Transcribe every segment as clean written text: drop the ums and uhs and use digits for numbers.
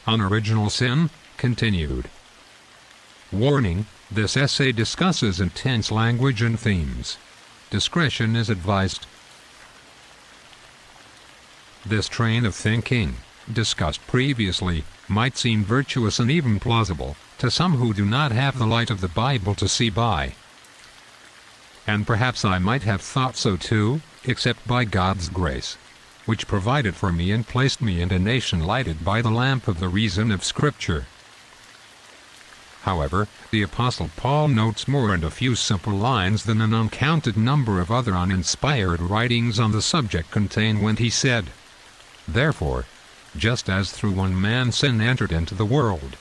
Unoriginal sin, continued. Warning: this essay discusses intense language and themes. Discretion is advised. This train of thinking, discussed previously, might seem virtuous and even plausible to some who do not have the light of the Bible to see by. And perhaps I might have thought so too, except by God's grace, which provided for me and placed me in a nation lighted by the lamp of the reason of Scripture. However, the Apostle Paul notes more in a few simple lines than an uncounted number of other uninspired writings on the subject contain when he said, "Therefore, just as through one man sin entered into the world,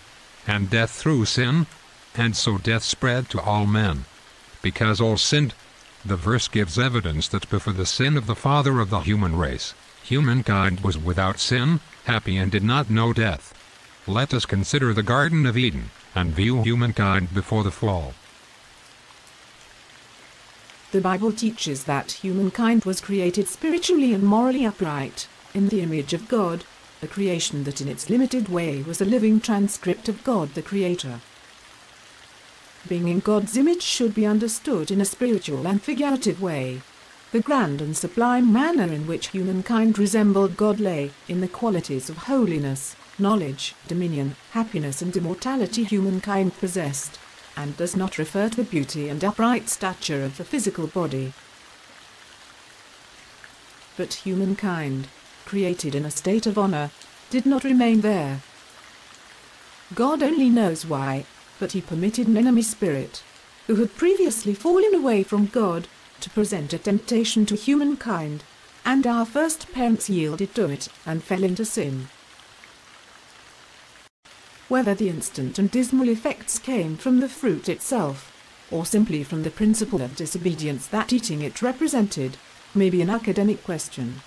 and death through sin, and so death spread to all men, because all sinned." The verse gives evidence that before the sin of the father of the human race, humankind was without sin, happy and did not know death. Let us consider the Garden of Eden, and view humankind before the fall. The Bible teaches that humankind was created spiritually and morally upright, in the image of God, a creation that in its limited way was a living transcript of God the Creator. Being in God's image should be understood in a spiritual and figurative way. The grand and sublime manner in which humankind resembled God lay in the qualities of holiness, knowledge, dominion, happiness and immortality humankind possessed, and does not refer to the beauty and upright stature of the physical body. But humankind, created in a state of honor, did not remain there. God only knows why, but he permitted an enemy spirit, who had previously fallen away from God, to present a temptation to humankind, and our first parents yielded to it and fell into sin. Whether the instant and dismal effects came from the fruit itself, or simply from the principle of disobedience that eating it represented, may be an academic question.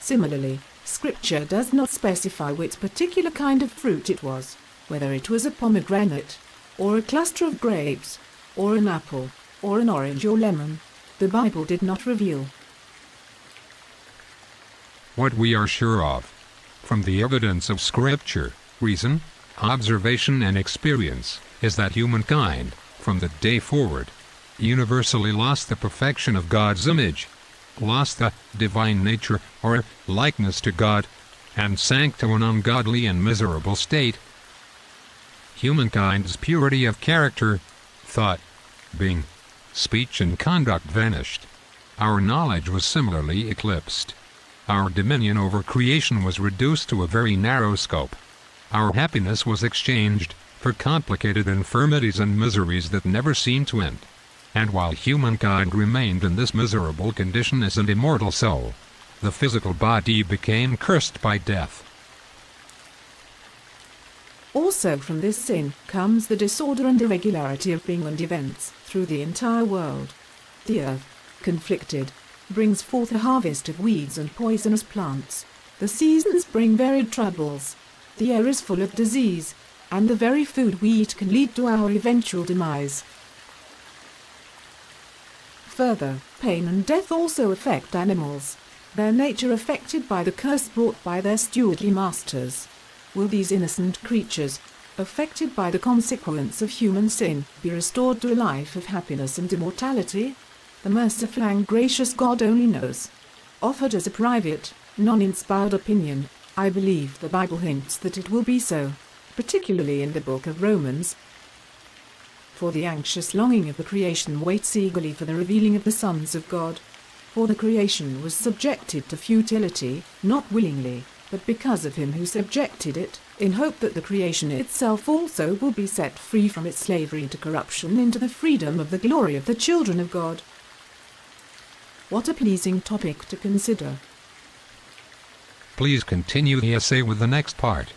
Similarly, Scripture does not specify which particular kind of fruit it was, whether it was a pomegranate, or a cluster of grapes, or an apple, or an orange or lemon. The Bible did not reveal. What we are sure of, from the evidence of Scripture, reason, observation and experience, is that humankind, from that day forward, universally lost the perfection of God's image, lost the divine nature or likeness to God, and sank to an ungodly and miserable state. Humankind's purity of character, thought, being, speech and conduct vanished. Our knowledge was similarly eclipsed. Our dominion over creation was reduced to a very narrow scope. Our happiness was exchanged for complicated infirmities and miseries that never seemed to end. And while humankind remained in this miserable condition as an immortal soul, the physical body became cursed by death. Also from this sin comes the disorder and irregularity of being and events through the entire world. The earth, conflicted, brings forth a harvest of weeds and poisonous plants. The seasons bring varied troubles. The air is full of disease, and the very food we eat can lead to our eventual demise. Further, pain and death also affect animals, their nature affected by the curse brought by their stewardly masters. Will these innocent creatures, affected by the consequence of human sin, be restored to a life of happiness and immortality? The merciful and gracious God only knows. Offered as a private, non-inspired opinion, I believe the Bible hints that it will be so, particularly in the book of Romans. For the anxious longing of the creation waits eagerly for the revealing of the sons of God. For the creation was subjected to futility, not willingly, but because of him who subjected it, in hope that the creation itself also will be set free from its slavery to corruption into the freedom of the glory of the children of God. What a pleasing topic to consider. Please continue the essay with the next part.